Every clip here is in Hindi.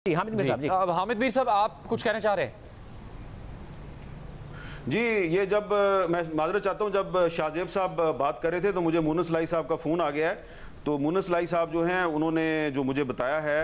हामिद मीर साहब जी। हामिद मीर साहब, आप कुछ कहना चाह रहे हैं? जी, ये जब मैं माजरत चाहता हूँ, जब शाहजेब साहब बात कर रहे थे तो मुझे मुनस लाई साहब का फ़ोन आ गया है। तो मुनस लाई साहब जो हैं, उन्होंने जो मुझे बताया है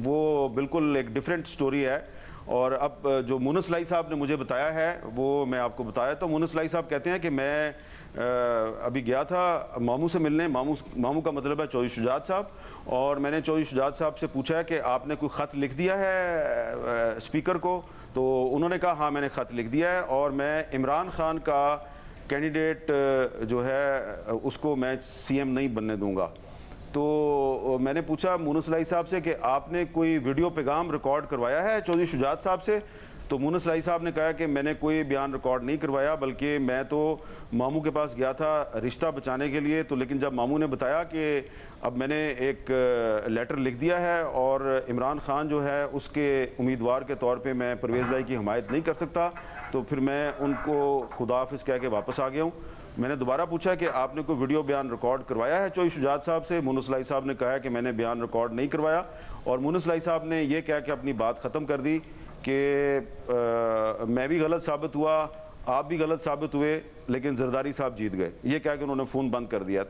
वो बिल्कुल एक डिफरेंट स्टोरी है। और अब जो मुनस लाई साहब ने मुझे बताया है वो मैं आपको बताया। तो मुनस लाई साहब कहते हैं कि मैं अभी गया था मामू से मिलने। मामू का मतलब है चौधरी शुजात साहब। और मैंने चौधरी शुजात साहब से पूछा है कि आपने कोई ख़त लिख दिया है स्पीकर को? तो उन्होंने कहा हाँ, मैंने ख़त लिख दिया है और मैं इमरान खान का कैंडिडेट जो है उसको मैं सीएम नहीं बनने दूंगा। तो मैंने पूछा मुनस लाई साहब से कि आपने कोई वीडियो पैगाम रिकॉर्ड करवाया है चौधरी शुजात साहब से? तो मुनस लाई साहब ने कहा कि मैंने कोई बयान रिकॉर्ड नहीं करवाया, बल्कि मैं तो मामू के पास गया था रिश्ता बचाने के लिए। तो लेकिन जब मामू ने बताया कि अब मैंने एक लेटर लिख दिया है और इमरान खान जो है उसके उम्मीदवार के तौर पे मैं परवेज़ लाई की हमायत नहीं कर सकता, तो फिर मैं उनको खुदा हाफिज़ कह के वापस आ गया हूँ। मैंने दोबारा पूछा कि आपने कोई वीडियो बयान रिकॉर्ड करवाया है चौधरी शुजात साहब से? मुनस लाई साहब ने कहा कि मैंने बयान रिकॉर्ड नहीं करवाया। और मुनस लाई साहब ने यह कह के अपनी बात ख़त्म कर दी कि मैं भी गलत साबित हुआ, आप भी गलत साबित हुए, लेकिन जरदारी साहब जीत गए। ये कह के उन्होंने फ़ोन बंद कर दिया।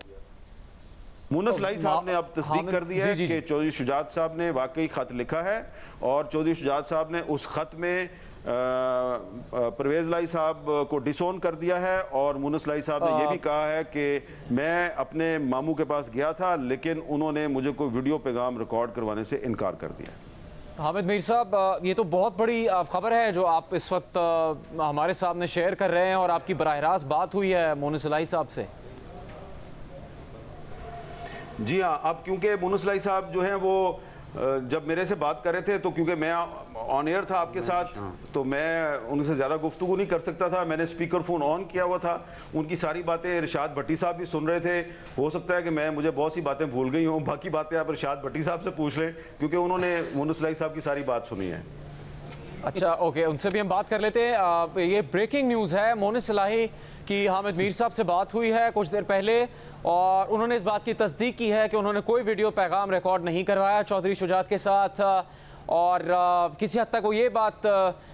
मुनस लाई साहब ने अब तस्दीक कर दिया है कि चौधरी शुजात साहब ने वाकई ख़त लिखा है और चौधरी शुजात साहब ने उस ख़त में परवेज़ लाई साहब को डिसोन कर दिया है। और मुनस लाई साहब ने यह भी कहा है कि मैं अपने मामू के पास गया था, लेकिन उन्होंने मुझे कोई वीडियो पैगाम रिकॉर्ड करवाने से इनकार कर दिया। हामिद मीर साहब, ये तो बहुत बड़ी खबर है जो आप इस वक्त हमारे सामने शेयर कर रहे हैं और आपकी बराह रास्त बात हुई है मुनस लाई साहब से। जी हाँ, अब क्योंकि मुनस लाई साहब जो हैं वो जब मेरे से बात कर रहे थे, तो क्योंकि मैं ऑन एयर था आपके साथ, तो मैं उनसे ज़्यादा गुफ्तगू नहीं कर सकता था। मैंने स्पीकर फ़ोन ऑन किया हुआ था। उनकी सारी बातें इरशाद भट्टी साहब भी सुन रहे थे। हो सकता है कि मुझे बहुत सी बातें भूल गई हूँ, बाकी बातें आप इरशाद भट्टी साहब से पूछ लें, क्योंकि उन्होंने मुनस लाई साहब की सारी बात सुनी है। अच्छा, ओके, उनसे भी हम बात कर लेते हैं। ये ब्रेकिंग न्यूज़ है, मुनस लाई की हामिद मीर साहब से बात हुई है कुछ देर पहले और उन्होंने इस बात की तस्दीक की है कि उन्होंने कोई वीडियो पैगाम रिकॉर्ड नहीं करवाया चौधरी शुजात के साथ। और किसी हद तक वो ये बात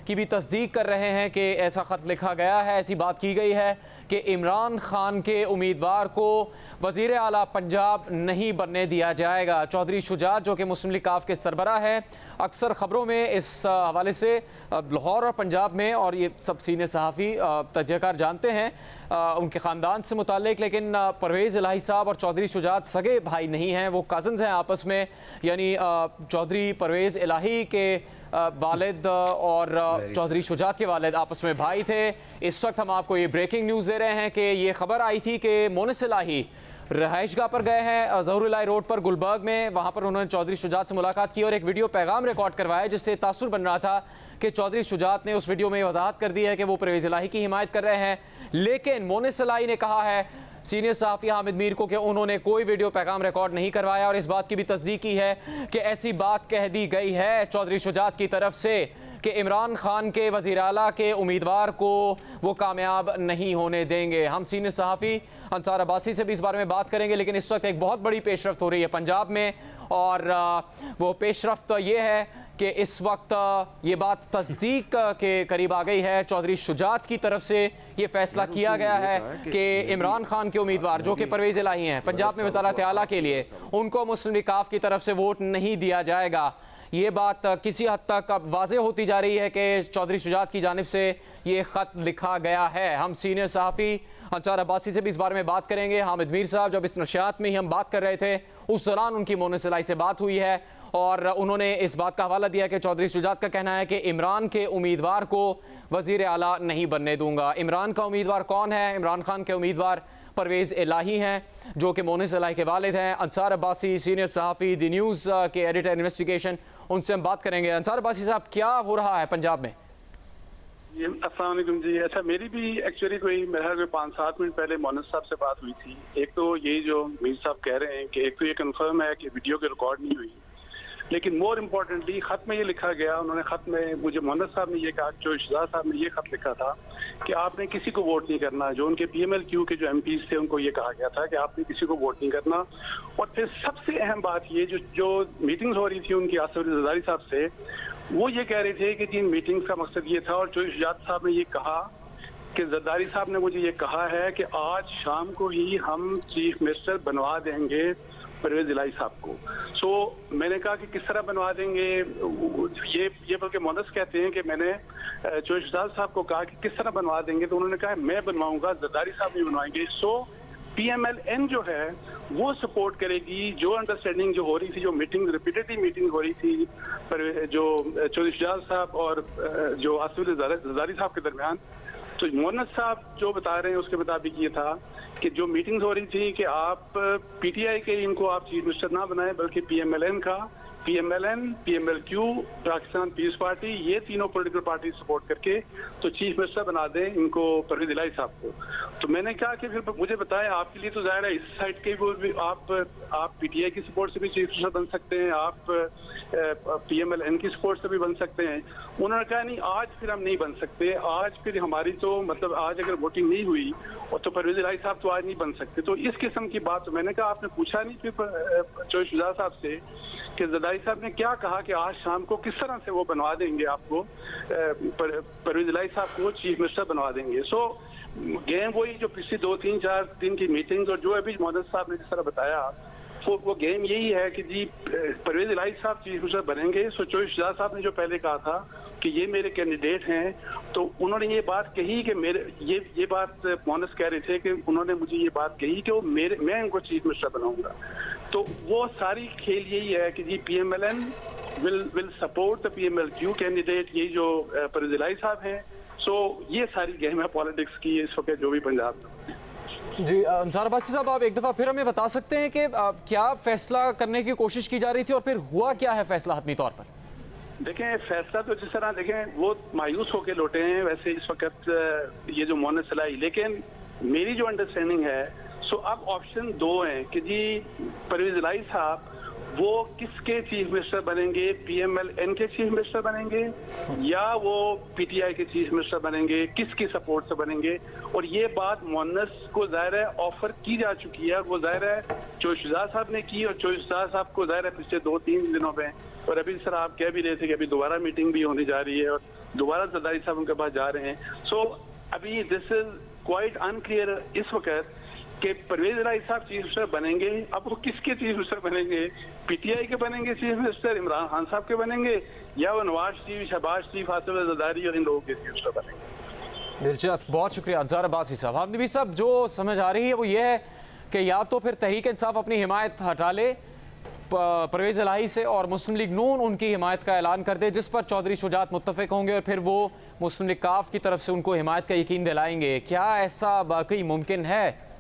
की भी तस्दीक कर रहे हैं कि ऐसा ख़त लिखा गया है, ऐसी बात की गई है कि इमरान खान के उम्मीदवार को वज़ीर आला पंजाब नहीं बनने दिया जाएगा। चौधरी शुजात जो कि मुस्लिम लीग काफ के सरबराह है, अक्सर ख़बरों में इस हवाले से लाहौर और पंजाब में, और ये सब सीनियर सहाफ़ी तजज़ियाकार जानते हैं उनके ख़ानदान से मुतालिक, लेकिन परवेज़ इलाही साहब और चौधरी शुजात सगे भाई नहीं हैं, वो कज़न्स हैं आपस में। यानी चौधरी परवेज़ इलाही के वालिद और चौधरी शुजात के वालिद आपस में भाई थे। इस वक्त हम आपको ये ब्रेकिंग न्यूज़ दे रहे हैं कि ये खबर आई थी कि मुनस इलाही रहायशगाह पर गए हैं ज़हूर इलाही रोड पर गुलबर्ग में। वहाँ पर उन्होंने चौधरी शुजात से मुलाकात की और एक वीडियो पैगाम रिकॉर्ड करवाया, जिससे तासुर बन रहा था कि चौधरी शुजात ने उस वीडियो में वजाहत कर दी है कि वो परवेज़ इलाही की हिमायत कर रहे हैं। लेकिन मुनस इलाही ने कहा है सीनियर सहाफ़ी हामिद मीर को कि उन्होंने कोई वीडियो पैगाम रिकॉर्ड नहीं करवाया और इस बात की भी तस्दीक की है कि ऐसी बात कह दी गई है चौधरी शुजात की तरफ से कि इमरान खान के वज़ीर आला के उम्मीदवार को वो कामयाब नहीं होने देंगे। हम सीनियर सहाफ़ी अंसार अब्बासी से भी इस बारे में बात करेंगे, लेकिन इस वक्त एक बहुत बड़ी पेशरफ्त हो रही है पंजाब में और वो पेशरफ्त ये है कि इस वक्त ये बात तस्दीक के करीब आ गई है। चौधरी शुजात की तरफ से ये फैसला किया गया है कि इमरान खान के उम्मीदवार जो कि परवेज़ इलाही हैं पंजाब में वज़ारत आला के लिए, उनको मुस्लिम लीग काफ की तरफ से वोट नहीं दिया जाएगा। ये बात किसी हद तक अब वाज़ेह होती जा रही है कि चौधरी शुजात की जानिब से ये ख़त लिखा गया है। हम सीनियर सहाफ़ी अंसार अब्बासी से भी इस बारे में बात करेंगे। हामिद मीर साहब, जब इस नशियात में ही हम बात कर रहे थे उस दौरान उनकी मुनस इलाही से बात हुई है और उन्होंने इस बात का हवाला दिया कि चौधरी शुजात का कहना है कि इमरान के उम्मीदवार को वज़ीर आला नहीं बनने दूंगा। इमरान का उम्मीदवार कौन है? इमरान खान के उम्मीदवार परवेज़ इलाही हैं जो कि मुनस इलाही के वालिद हैं। अंसार अब्बासी सीनियर सहाफ़ी दी न्यूज़ के एडिटर इन्वेस्टिगेशन, उनसे हम बात करेंगे। अंसार अब्बासी साहब, क्या हो रहा है पंजाब में? अस्सलाम वालेकुम जी। अच्छा, मेरी भी एक्चुअली कोई मेरा 5-7 मिनट पहले मुनस साहब से बात हुई थी। एक तो ये जो मीर साहब कह रहे हैं कि एक तो ये कंफर्म है कि वीडियो की रिकॉर्ड नहीं हुई, लेकिन मोर इम्पोर्टेंटली खत में ये लिखा गया, उन्होंने खत में मुझे मोहम्मद साहब ने ये कहा, जो शहजाद साहब ने ये खत लिखा था कि आपने किसी को वोट नहीं करना। जो उनके PMLQ के जो MPs थे उनको ये कहा गया था कि आपने किसी को वोट नहीं करना। और फिर सबसे अहम बात ये जो मीटिंग्स हो रही थी उनकी आसिफ जरदारी साहब से, वो ये कह रहे थे कि जिन मीटिंग्स का मकसद ये था, और जो शहजाद साहब ने ये कहा कि जरदारी साहब ने मुझे ये कहा है कि आज शाम को ही हम चीफ मिनिस्टर बनवा देंगे परवेज इलाही साहब को। सो मैंने कहा कि किस तरह बनवा देंगे, ये बल्कि मोहनस कहते हैं कि मैंने चौधरी शहजाद साहब को कहा कि किस तरह बनवा देंगे, तो उन्होंने कहा मैं बनवाऊंगा, जरदारी साहब नहीं बनवाएंगे। सो PMLN जो है वो सपोर्ट करेगी जो अंडरस्टैंडिंग जो हो रही थी, जो मीटिंग रिपीटेडली मीटिंग हो रही थी पर जो चौधरी शहजाद साहब और जो आसिफ जरदारी साहब के दरमियान। तो मोहनस साहब जो बता रहे हैं उसके मुताबिक ये था कि जो मीटिंग्स हो रही थी कि आप PTI के इनको आप चीफ मिनिस्टर ना बनाएं, बल्कि PMLN का, PMLN, PMLQ, Pakistan peace party, ये तीनों पॉलिटिकल पार्टी सपोर्ट करके तो चीफ मिनिस्टर बना दें इनको परवेज इलाही साहब को। तो मैंने कहा कि फिर मुझे बताएं, आपके लिए तो जाहिर है इस साइड के भी आप PTI की सपोर्ट से भी चीफ मिनिस्टर बन सकते हैं, आप PMLN की सपोर्ट से भी बन सकते हैं। उन्होंने कहा नहीं, आज फिर हम नहीं बन सकते, आज फिर हमारी तो मतलब आज अगर वोटिंग नहीं हुई और तो परवेज इलाही साहब तो आज नहीं बन सकते। तो इस किस्म की बात, तो मैंने कहा आपने पूछा नहीं फिर चौधरी शहजाद साहब से कि जरदारी साहब ने क्या कहा कि आज शाम को किस तरह से वो बनवा देंगे आपको, परवेज इलाही साहब को चीफ मिनिस्टर बनवा देंगे। सो गेम वही जो पिछली 2-3-4 दिन की मीटिंग्स और जो अभी मोहम्मद साहब ने जिस तरह बताया, वो गेम यही है कि जी परवेज इलाही साहब चीफ मिनिस्टर बनेंगे। सो चौधरी शहजाद साहब ने जो पहले कहा था कि ये मेरे कैंडिडेट हैं, तो उन्होंने ये बात कही कि मेरे ये बात मोहनस कह रहे थे कि उन्होंने मुझे ये बात कही कि मैं इनको चीफ मिनिस्टर बनाऊंगा। तो वो सारी खेल यही है कि जी PMLN will support the PMLQ candidate, ये जो परवेज इलाही साहब हैं। सो ये सारी गेम है पॉलिटिक्स की इस वक्त जो भी पंजाब में। जी अंसार अब्बासी साहब, आप एक दफ़ा फिर हमें बता सकते हैं कि क्या फैसला करने की कोशिश की जा रही थी और फिर हुआ क्या है फैसला हतमी तौर पर? देखें, फैसला तो जिस तरह देखें वो मायूस होकर लौटे हैं वैसे इस वक्त ये जो मोहम्मद सलाही, लेकिन मेरी जो अंडरस्टैंडिंग है सो अब ऑप्शन 2 हैं कि जी परवेज इलाही साहब वो किसके चीफ मिनिस्टर बनेंगे, PMLN के चीफ मिनिस्टर बनेंगे या वो PTI के चीफ मिनिस्टर बनेंगे, किसकी सपोर्ट से बनेंगे। और ये बात मोहन्नस को जाहिर है ऑफर की जा चुकी है, वो जाहिर है चौधरी शहजाद साहब ने की और चौधरी शहजाद साहब को जाहिर है पिछले 2-3 दिनों में, और अभी सर आप कह भी रहे थे कि अभी दोबारा मीटिंग भी होने जा रही है और दोबारा जरदारी साहब उनके पास जा रहे हैं। सो अभी दिस इज क्वाइट अनक्लियर इस वक्त कि परवेज इलाही साहब चीफ मिनिस्टर बनेंगे। अब वो किसके चीफ मिनिस्टर बनेंगे, PTI के बनेंगे चीफ मिनिस्टर, इमरान खान साहब के बनेंगे, या वो नवाज शरीफ, शहबाज शरीफ, आसिफ जरदारी और इन लोगों के चीफ मिनिस्टर बनेंगे। दिलचस्प, बहुत शुक्रिया अंसार अब्बासी साहब। हम नबी साहब, जो समझ आ रही है वो ये है कि या तो फिर तहरीक इंसाफ अपनी हिमायत हटा ले परवेज इलाही से और मुस्लिम लीग नून उनकी हिमायत का ऐलान कर दे, जिस पर चौधरी शुजात मुत्तफिक होंगे और फिर वो मुस्लिम लीग काफ की तरफ से उनको हिमायत का यकीन दिलाएंगे। क्या ऐसा वाकई मुमकिन है?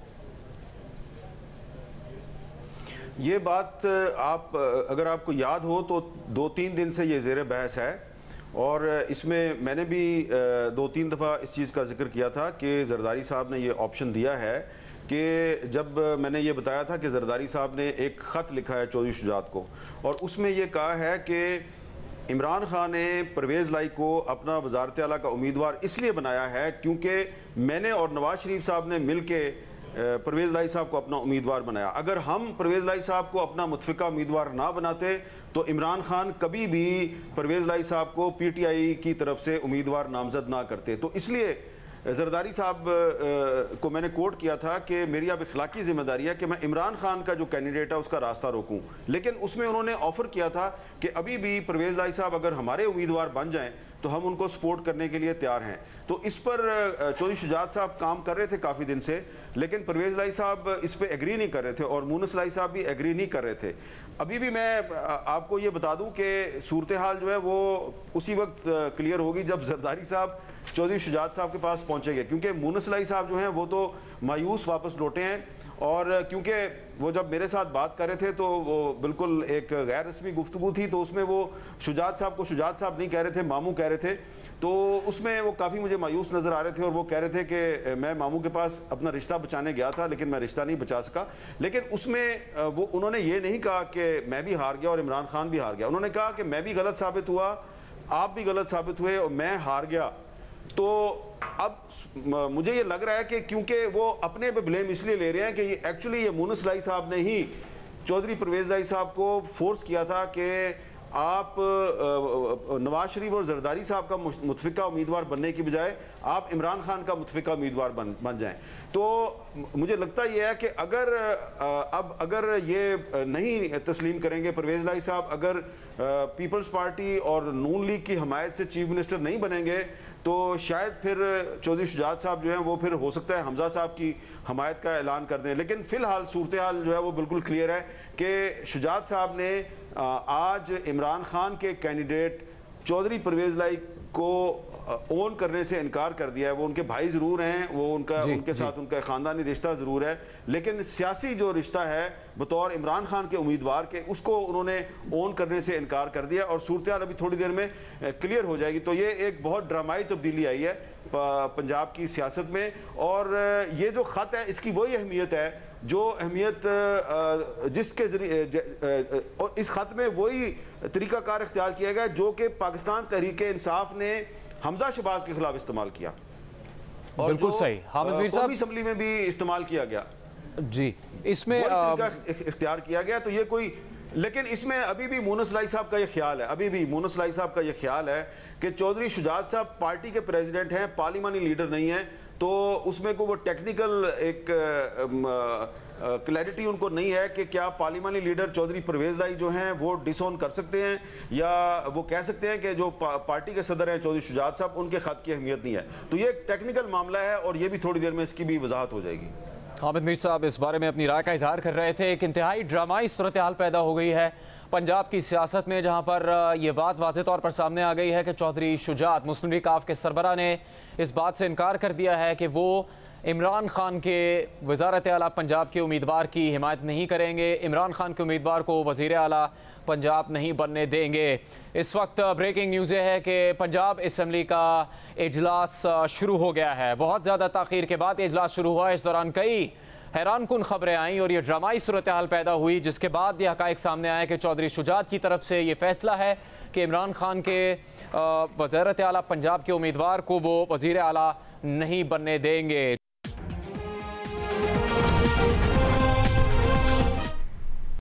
ये बात आप अगर आपको याद हो तो 2-3 दिन से ये ज़ेर बहस है और इसमें मैंने भी 2-3 दफ़ा इस चीज़ का जिक्र किया था कि जरदारी साहब ने ये ऑप्शन दिया है कि जब मैंने ये बताया था कि जरदारी साहब ने एक ख़त लिखा है चौधरी शुजात को और उसमें ये कहा है कि इमरान खान ने परवेज़ इलाही को अपना वज़ारत आला का उम्मीदवार इसलिए बनाया है क्योंकि मैंने और नवाज शरीफ साहब ने मिल के परवेज़ इलाही साहब को अपना उम्मीदवार बनाया। अगर हम परवेज़ इलाही साहब को अपना मुतफ़िका उम्मीदवार ना बनाते तो इमरान खान कभी भी परवेज़ इलाही साहब को PTI की तरफ से उम्मीदवार नामज़द ना करते। तो इसलिए जरदारी साहब को मैंने कोट किया था कि मेरी अब इखलाकी जिम्मेदारी है कि मैं इमरान खान का जो कैंडिडेट है उसका रास्ता रोकूं, लेकिन उसमें उन्होंने ऑफ़र किया था कि अभी भी परवेज़ इलाही साहब अगर हमारे उम्मीदवार बन जाएं तो हम उनको सपोर्ट करने के लिए तैयार हैं। तो इस पर चौधरी शुजात साहब काम कर रहे थे काफ़ी दिन से, लेकिन परवेज़ इलाही साहब इस पर एग्री नहीं कर रहे थे और मोहम्मद इलाही साहब भी एग्री नहीं कर रहे थे। अभी भी मैं आपको ये बता दूं कि सूरत हाल जो है वो उसी वक्त क्लियर होगी जब जरदारी साहब चौधरी शुजात साहब के पास पहुँचेंगे, क्योंकि मोहम्मद इलाही साहब जो हैं वो तो मायूस वापस लौटे हैं और क्योंकि वो जब मेरे साथ बात कर रहे थे तो वो बिल्कुल एक गैर रस्मी गुफ्तगू थी, तो उसमें वो शुजात साहब को शुजात साहब नहीं कह रहे थे, मामू कह रहे थे। तो उसमें वो काफ़ी मुझे मायूस नज़र आ रहे थे और वो कह रहे थे कि मैं मामू के पास अपना रिश्ता बचाने गया था लेकिन मैं रिश्ता नहीं बचा सका। लेकिन उसमें वो उन्होंने ये नहीं कहा कि मैं भी हार गया और इमरान खान भी हार गया। उन्होंने कहा कि मैं भी गलत साबित हुआ, आप भी गलत साबित हुए और मैं हार गया। तो अब मुझे ये लग रहा है कि क्योंकि वो अपने पे ब्लेम इसलिए ले रहे हैं कि एक्चुअली ये मुनस लाई साहब ने ही चौधरी परवेज़ लाई साहब को फोर्स किया था कि आप नवाज शरीफ और जरदारी साहब का मुतफिका उम्मीदवार बनने की बजाय आप इमरान खान का मुतफिका उम्मीदवार बन जाएं। तो मुझे लगता यह है कि अगर ये नहीं तस्लीम करेंगे परवेज़ लाई साहब, अगर पीपल्स पार्टी और नून लीग की हमायत से चीफ मिनिस्टर नहीं बनेंगे तो शायद फिर चौधरी शुजात साहब जो हैं वो फिर हो सकता है हमजा साहब की हमायत का ऐलान कर दें। लेकिन फ़िलहाल सूरत हाल जो है वो बिल्कुल क्लियर है कि शुजात साहब ने आज इमरान खान के कैंडिडेट चौधरी परवेज़ लाई को ओन करने से इनकार कर दिया है। वो उनके भाई ज़रूर हैं, वो उनके साथ उनका ख़ानदानी रिश्ता ज़रूर है, लेकिन सियासी जो रिश्ता है बतौर इमरान खान के उम्मीदवार के, उसको उन्होंने ओन करने से इनकार कर दिया और सूरत हाल अभी थोड़ी देर में क्लियर हो जाएगी। तो ये एक बहुत ड्रामाई तब्दीली आई है पंजाब की सियासत में। और ये जो ख़त है इसकी वही अहमियत है जो अहमियत जिसके जरिए इस ख़त में वही तरीक़ाकार इख्तियार किया गया जो कि पाकिस्तान तहरीक इंसाफ ने हमजा शहबाज के खिलाफ इस्तेमाल किया और बिल्कुल सही हामिद मीर साहब असम्बली में भी इस्तेमाल किया गया जी, इसमें इख्तियार किया गया। तो ये कोई, लेकिन इसमें अभी भी मुनस लाई साहब का ये ख्याल है, अभी भी मुनस लाई साहब का ये ख्याल है कि चौधरी शुजात साहब पार्टी के प्रेसिडेंट हैं, पार्लिमानी लीडर नहीं है, तो उसमें को वो टेक्निकल एक क्लैरिटी उनको नहीं है कि क्या पार्लिमानी लीडर चौधरी परवेज़ लाई जो हैं वो डिसऑन कर सकते हैं या वो कह सकते हैं कि जो पार्टी के सदर हैं चौधरी शुजात साहब उनके ख़त की अहमियत नहीं है। तो ये एक टेक्निकल मामला है और ये भी थोड़ी देर में इसकी भी वजाहत हो जाएगी। हामिद मीर साहब इस बारे में अपनी राय का इजहार कर रहे थे। एक इंतहाई ड्रामाई सूरत हाल पैदा हो गई है पंजाब की सियासत में, जहां पर यह बात वाज़ेह तौर पर सामने आ गई है कि चौधरी शुजात मुस्लिम लीग काफ के सरबरा ने इस बात से इनकार कर दिया है कि वो इमरान खान के वज़ारत आला पंजाब के उम्मीदवार की हिमायत नहीं करेंगे, इमरान खान के उम्मीदवार को वज़ीर आला पंजाब नहीं बनने देंगे। इस वक्त ब्रेकिंग न्यूज़ ये है कि पंजाब असम्बली का इजलास शुरू हो गया है। बहुत ज़्यादा ताख़ीर के बाद इजलास शुरू हुआ। इस दौरान कई हैरानकुन खबरें आईं और ये ड्रामाई सूरत हाल पैदा हुई, जिसके बाद ये हक़ाइक़ सामने आए कि चौधरी शुजात की तरफ से ये फैसला है कि इमरान खान के वज़ारत आला पंजाब के उम्मीदवार को वो वज़ीर आला नहीं बनने देंगे।